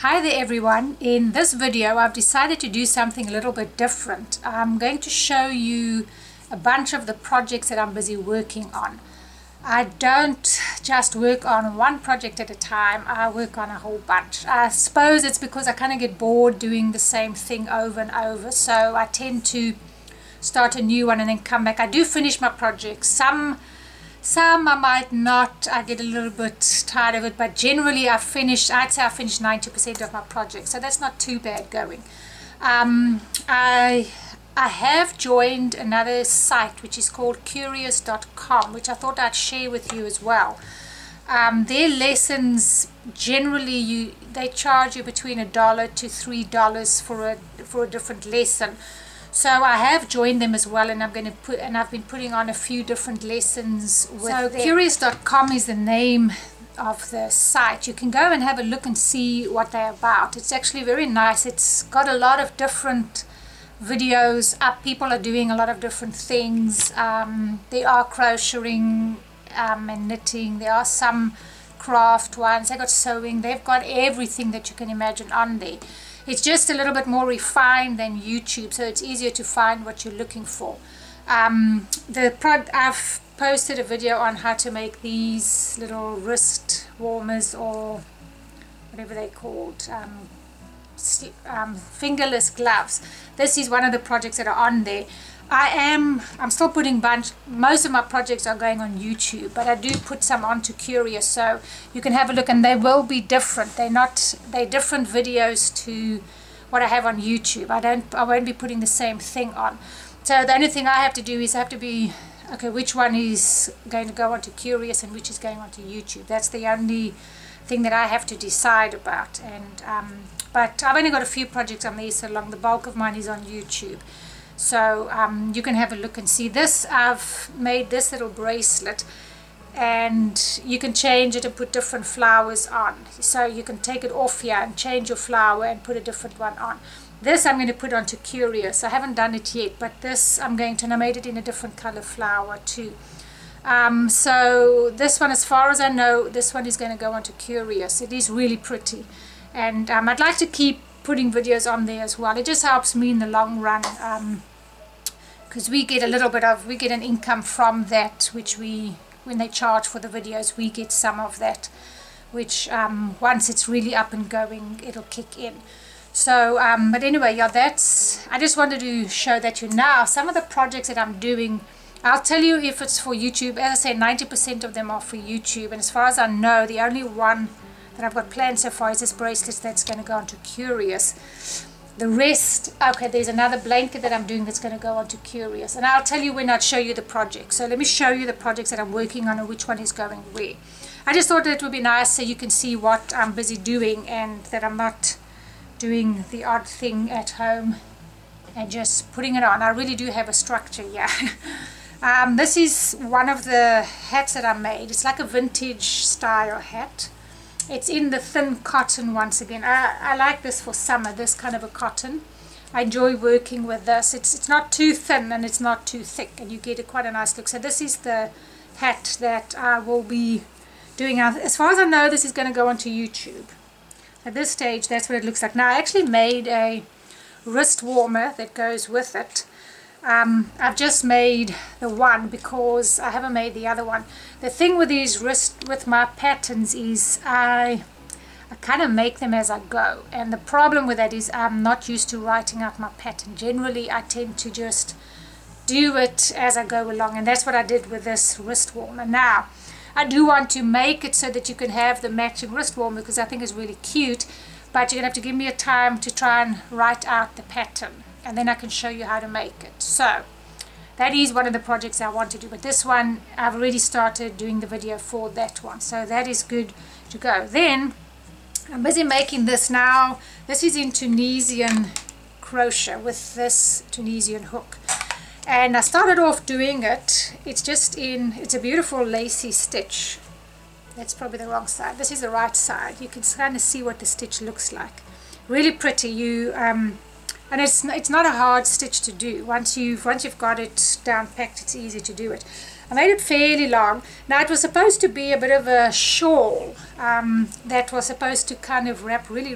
Hi there everyone. In this video I've decided to do something a little bit different. I'm going to show you a bunch of the projects that I'm busy working on. I don't just work on one project at a time, I work on a whole bunch. I suppose it's because I kind of get bored doing the same thing over and over, so I tend to start a new one and then come back. I do finish my projects. Some I might not, I get a little bit tired of it, but generally I'd say I finish 90% of my projects, so that's not too bad going. I have joined another site which is called curious.com, which I thought I'd share with you as well. Their lessons, generally they charge you between $1 to $3 for a different lesson. So I have joined them as well, and I've been putting on a few different lessons with them. So curious.com is the name of the site. You can go and have a look and see what they're about. It's actually very nice. It's got a lot of different videos up. People are doing a lot of different things. They are crocheting and knitting. There are some craft ones. They've got sewing. They've got everything that you can imagine on there. It's just a little bit more refined than YouTube, so it's easier to find what you're looking for. I've posted a video on how to make these little wrist warmers, or whatever they're called, fingerless gloves. This is one of the projects that are on there. I'm still putting most of my projects are going on YouTube, but I do put some onto Curious, so you can have a look, and they will be different. They're different videos to what I have on YouTube. I won't be putting the same thing on. So the only thing I have to do is okay, which one is going to go onto Curious and which is going onto YouTube. That's the only thing that I have to decide about. And but I've only got a few projects on there, so long the bulk of mine is on YouTube. So you can have a look and see this. I've made this little bracelet, and you can change it and put different flowers on. So you can take it off here and change your flower and put a different one on. This I'm going to put onto Curious. I haven't done it yet, but this I made it in a different color flower too. So this one, as far as I know, this one is going to go onto Curious. It is really pretty, and I'd like to keep putting videos on there as well. It just helps me in the long run, because we get an income from that, which when they charge for the videos, we get some of that, which once it's really up and going, it'll kick in. So but anyway, yeah, I just wanted to show that you now some of the projects that I'm doing. I'll tell you if it's for YouTube. As I say, 90% of them are for YouTube, and as far as I know, the only one that I've got planned so far is this bracelet that's going to go onto Curious. The rest, okay, there's another blanket that I'm doing that's going to go onto Curious, and I'll tell you when I'd show you the project. So let me show you the projects that I'm working on and which one is going where. I just thought it would be nice so you can see what I'm busy doing, and that I'm not doing the odd thing at home and just putting it on. I really do have a structure here. This is one of the hats that I made. It's like a vintage style hat. It's in the thin cotton once again. I like this for summer, this kind of a cotton. I enjoy working with this. It's not too thin and it's not too thick, and you get quite a nice look. So this is the hat that I will be doing. As far as I know, this is going to go onto YouTube. At this stage, that's what it looks like. Now, I actually made a wrist warmer that goes with it. I've just made the one because I haven't made the other one. The thing with with my patterns is I kind of make them as I go, and the problem with that is I'm not used to writing out my pattern. Generally I tend to just do it as I go along, and that's what I did with this wrist warmer. Now I do want to make it so that you can have the matching wrist warmer, because I think it's really cute, but you're gonna have to give me a time to try and write out the pattern, and then I can show you how to make it. So that is one of the projects I want to do, but this one I've already started doing the video for that one, so that is good to go. Then I'm busy making this now. This is in Tunisian crochet with this Tunisian hook, and I started off doing it. It's a beautiful lacy stitch. That's probably the wrong side. This is the right side. You can kind of see what the stitch looks like. Really pretty. And it's not a hard stitch to do. Once you've got it down packed, it's easy to do it. I made it fairly long. Now it was supposed to be a bit of a shawl that was supposed to kind of wrap really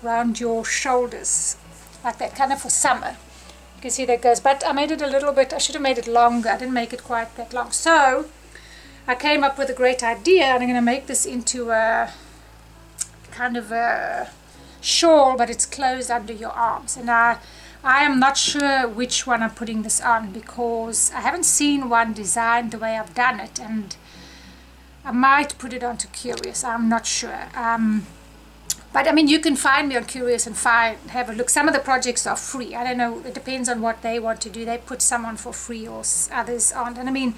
around your shoulders, like that, kind of for summer. You can see that goes, but I made it a little bit, I should have made it longer. I didn't make it quite that long. So I came up with a great idea, and I'm going to make this into a kind of a shawl, but it's closed under your arms. And I am not sure which one I'm putting this on, because I haven't seen one designed the way I've done it, and I might put it onto Curious. I'm not sure. But I mean, you can find me on Curious and have a look. Some of the projects are free. I don't know, it depends on what they want to do. They put some on for free, or others aren't. And I mean,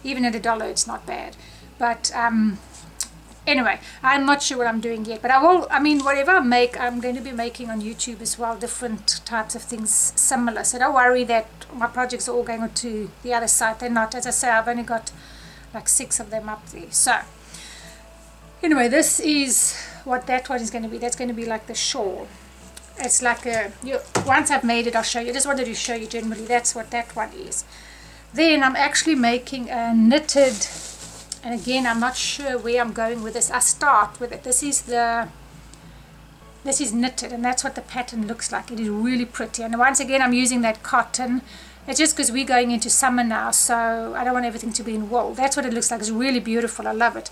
even at $1 it's not bad. But anyway, I'm not sure what I'm doing yet, but I mean, whatever I make, I'm going to be making on YouTube as well, different types of things similar. So don't worry that my projects are all going to the other side. They're not. As I say, I've only got like 6 of them up there. So anyway, this is what that one is going to be. That's going to be like the shawl. It's like once I've made it, I'll show you. I just wanted to show you generally. That's what that one is. Then I'm actually making a knitted. And again, I'm not sure where I'm going with this. I start with it. This is knitted, and that's what the pattern looks like. It is really pretty. And once again, I'm using that cotton. It's just because we're going into summer now, so I don't want everything to be in wool. That's what it looks like. It's really beautiful. I love it.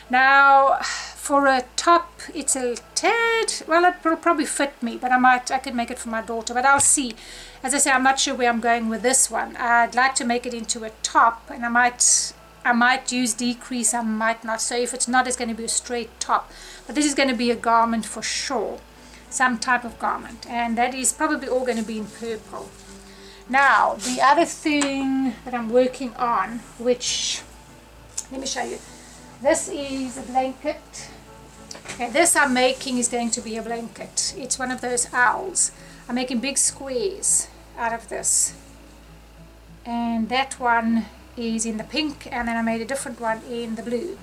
Now, for a top, it's a tad, well, it will probably fit me, but I could make it for my daughter, but I'll see. As I say, I'm not sure where I'm going with this one. I'd like to make it into a top, and I might use decrease, I might not. So if it's not, it's going to be a straight top. But this is going to be a garment for sure, some type of garment, and that is probably all going to be in purple. Now, the other thing that I'm working on, which, let me show you. This is a blanket. Okay, this I'm making is going to be a blanket. It's one of those owls. I'm making big squares out of this. And that one is in the pink, and then I made a different one in the blue.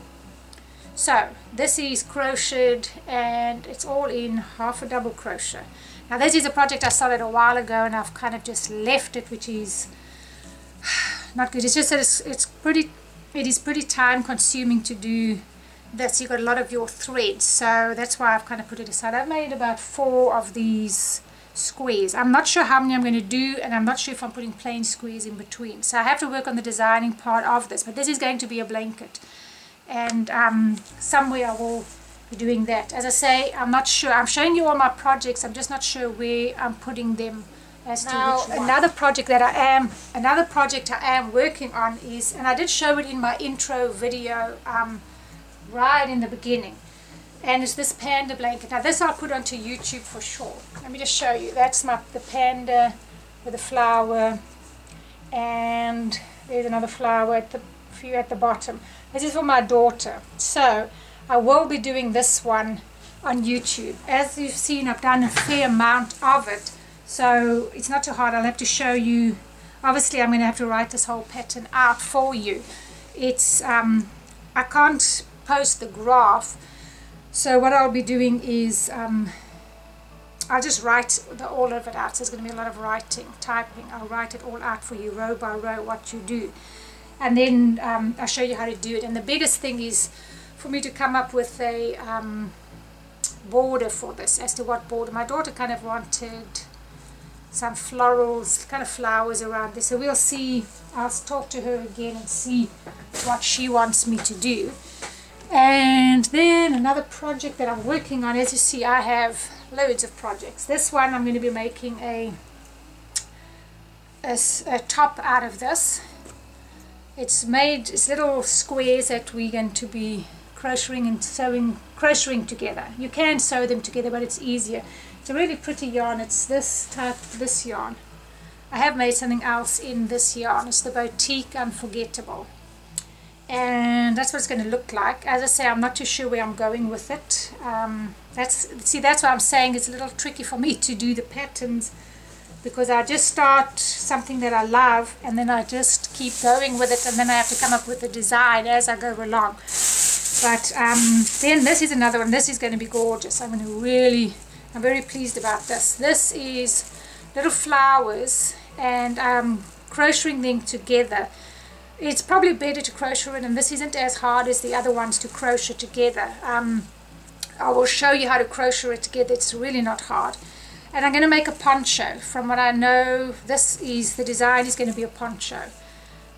So this is crocheted, and it's all in half a double crochet. Now this is a project I started a while ago, and I've kind of just left it, which is not good. It's just that it is pretty time consuming to do this. You've got a lot of your threads, so that's why I've kind of put it aside. I've made about 4 of these squares. I'm not sure how many I'm going to do, and I'm not sure if I'm putting plain squares in between, so I have to work on the designing part of this. But this is going to be a blanket, and somewhere I will be doing that. As I say, I'm not sure. I'm showing you all my projects. I'm just not sure where I'm putting them as to which one. Another project I am working on is, and I did show it in my intro video right in the beginning, and it's this panda blanket. Now this I'll put onto YouTube for sure. Let me just show you. That's the panda with a flower, and there's another flower at the bottom. This is for my daughter. So I will be doing this one on YouTube. As you've seen, I've done a fair amount of it, so it's not too hard. I'll have to show you. Obviously I'm going to have to write this whole pattern out for you. It's I can't post the graph, so what I'll be doing is I'll just write all of it out. So there's going to be a lot of typing. I'll write it all out for you, row by row, what you do, and then I'll show you how to do it. And the biggest thing is for me to come up with a border for this. As to what border, my daughter kind of wanted some florals, kind of flowers around this, so we'll see. I'll talk to her again and see what she wants me to do. And then another project that I'm working on, as you see, I have loads of projects. This one I'm going to be making a top out of this. It's little squares that we're going to be crocheting and crocheting together. You can sew them together, but it's easier. It's a really pretty yarn. It's this yarn. I have made something else in this yarn. It's the Boutique Unforgettable, and that's what it's going to look like. As I say, I'm not too sure where I'm going with it. That's why I'm saying it's a little tricky for me to do the patterns, because I just start something that I love, and then I just keep going with it, and then I have to come up with the design as I go along. But then this is another one. This is going to be gorgeous. I'm very pleased about this. This is little flowers and crocheting them together. It's probably better to crochet it, and this isn't as hard as the other ones to crochet together. I will show you how to crochet it together. It's really not hard. And I'm going to make a poncho. From what I know, the design is going to be a poncho.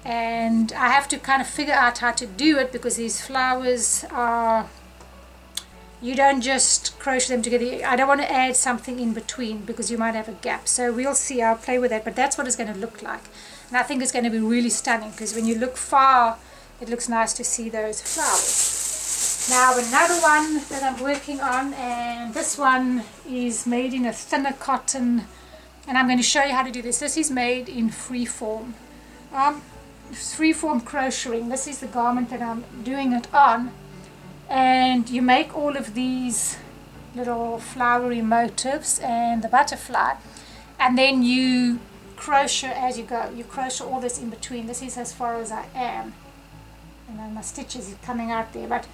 And I have to kind of figure out how to do it, because these flowers are, you don't just crochet them together. I don't want to add something in between because you might have a gap. So we'll see. I'll play with that, but that's what it's going to look like. And I think it's going to be really stunning, because when you look far, it looks nice to see those flowers. Now another one that I'm working on, and this one is made in a thinner cotton, and I'm going to show you how to do this. This is made in freeform. Freeform crocheting. This is the garment that I'm doing it on, and you make all of these little flowery motifs and the butterfly, and then you crochet as you go. You crochet all this in between. This is as far as I am, and then my stitches are coming out there, but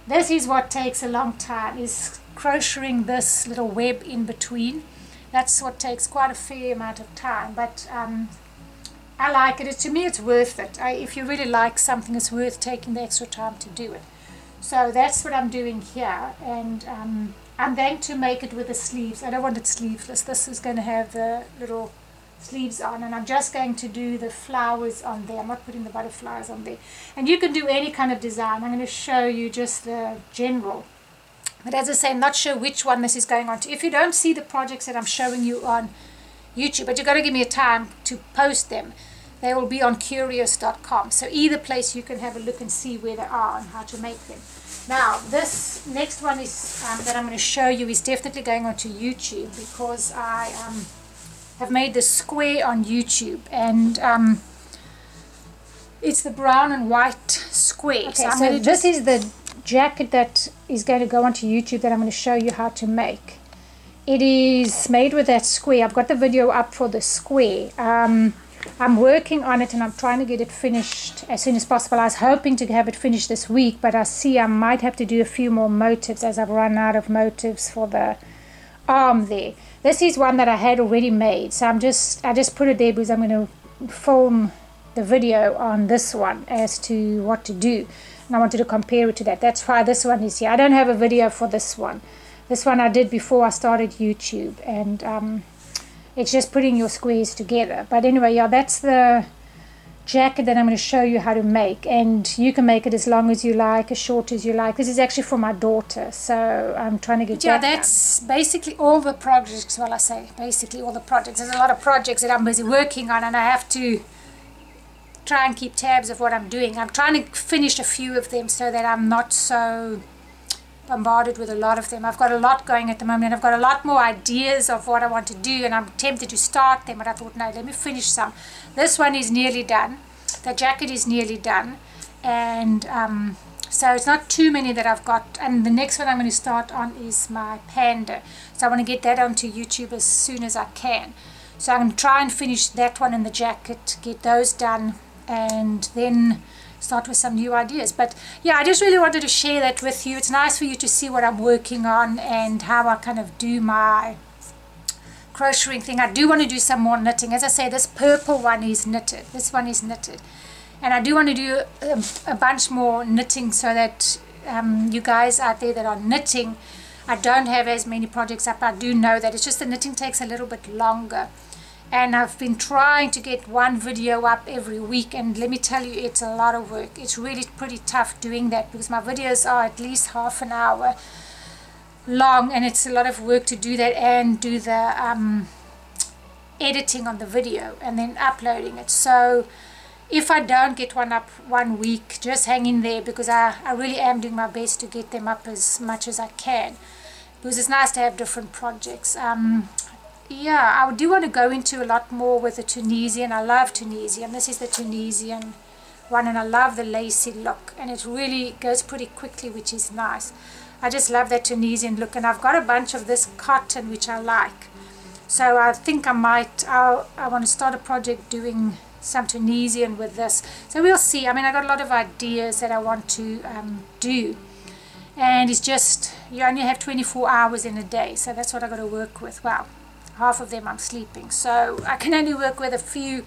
this is what takes a long time, is crocheting this little web in between. That's what takes quite a fair amount of time, but I like it. To me, it's worth it. If you really like something, it's worth taking the extra time to do it. So that's what I'm doing here, and I'm going to make it with the sleeves. I don't want it sleeveless. This is going to have the little sleeves on, and I'm just going to do the flowers on there. I'm not putting the butterflies on there. And you can do any kind of design. I'm going to show you just the general. But as I say, I'm not sure which one this is going on to. If you don't see the projects that I'm showing you on YouTube, but you've got to give me a time to post them, they will be on curious.com. So either place you can have a look and see where they are and how to make them. Now this next one is that I'm going to show you is definitely going on to YouTube, because I have made the square on YouTube, and it's the brown and white square. Okay, so this is the jacket that is going to go onto YouTube that I'm going to show you how to make. It is made with that square. I've got the video up for the square. I'm working on it, and I'm trying to get it finished as soon as possible. I was hoping to have it finished this week, but I see I might have to do a few more motifs, as I've run out of motifs for the arm there. This is one that I had already made, so I just put it there because I'm going to film the video on this one as to what to do, and I wanted to compare it to that. That's why this one is here. I don't have a video for this one. This one I did before I started YouTube, and it's just putting your squares together. But anyway, yeah, that's the jacket that I'm going to show you how to make, and you can make it as long as you like, as short as you like. This is actually for my daughter, so I'm trying to get that that's done. Basically all the projects. Well, I say basically all the projects. There's a lot of projects that I'm busy working on, and I have to try and keep tabs of what I'm doing. I'm trying to finish a few of them so that I'm not so bombarded with a lot of them. I've got a lot going at the moment. I've got a lot more ideas of what I want to do, and I'm tempted to start them, but I thought, no, let me finish some. This one is nearly done. The jacket is nearly done, and so it's not too many that I've got. And the next one I'm going to start on is my panda, so I want to get that onto YouTube as soon as I can. So I'm going to try and finish that one and the jacket, get those done, and then start with some new ideas. But yeah, I just really wanted to share that with you. It's nice for you to see what I'm working on and how I kind of do my crocheting thing. I do want to do some more knitting. As I say, this purple one is knitted. This one is knitted. And I do want to do a bunch more knitting so that you guys out there that are knitting, I don't have as many projects up. I do know that. It's just the knitting takes a little bit longer. And I've been trying to get one video up every week, and let me tell you, it's a lot of work. It's really pretty tough doing that, because my videos are at least half an hour long, and it's a lot of work to do that and do the editing on the video and then uploading it. So if I don't get one up one week, just hang in there, because I really am doing my best to get them up as much as I can, because it's nice to have different projects. Yeah, I do want to go into a lot more with the Tunisian. I love Tunisian. This is the Tunisian one, and I love the lacy look, and it really goes pretty quickly, which is nice. I just love that Tunisian look, and I've got a bunch of this cotton which I like. So I think I want to start a project doing some Tunisian with this. So we'll see. I mean, I got a lot of ideas that I want to do, and it's just, you only have 24 hours in a day, so that's what I got to work with. Well, half of them I'm sleeping, so I can only work with a few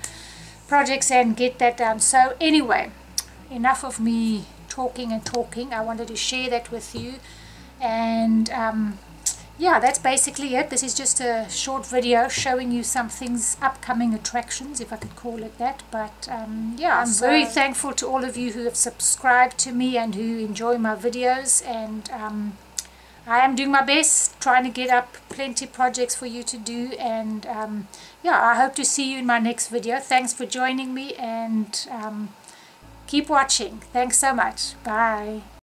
projects and get that done. So anyway, enough of me talking and talking. I wanted to share that with you, and yeah, that's basically it. This is just a short video showing you some things, upcoming attractions, if I could call it that. But yeah, I'm very thankful to all of you who have subscribed to me and who enjoy my videos, and I am doing my best trying to get up plenty projects for you to do, and yeah, I hope to see you in my next video. Thanks for joining me, and keep watching. Thanks so much. Bye.